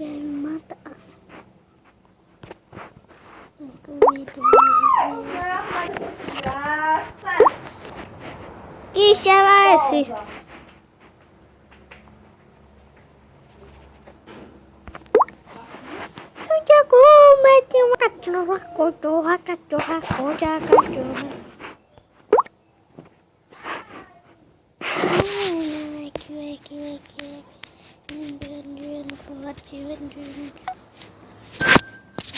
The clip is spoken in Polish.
yang mata Kisha vai Jago mati cachorro cachorro cachorro cachorro Aqui